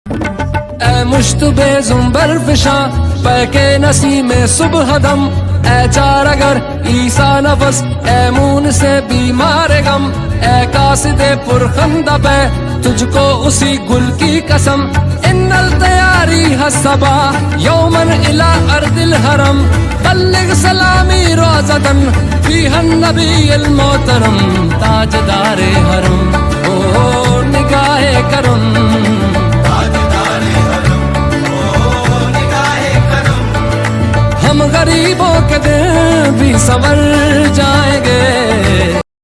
ए मुश्तबे जुम्बर फिशा पैके नसी में सुबह दम, ए चार अगर ईसा नफस ए मून से बीमार गम, ए कासिदे पुरखंदा पे तुझको उसी गुल की कसम। इन्नल तैयारी हसबा यौमन इला अर्दिल हरम, बल्लिग सलामी रोज़तन फीहन नबील मोहतरम, ताजदारे हरम ओ निगाहे करम, हम गरीबों के दिल भी संवर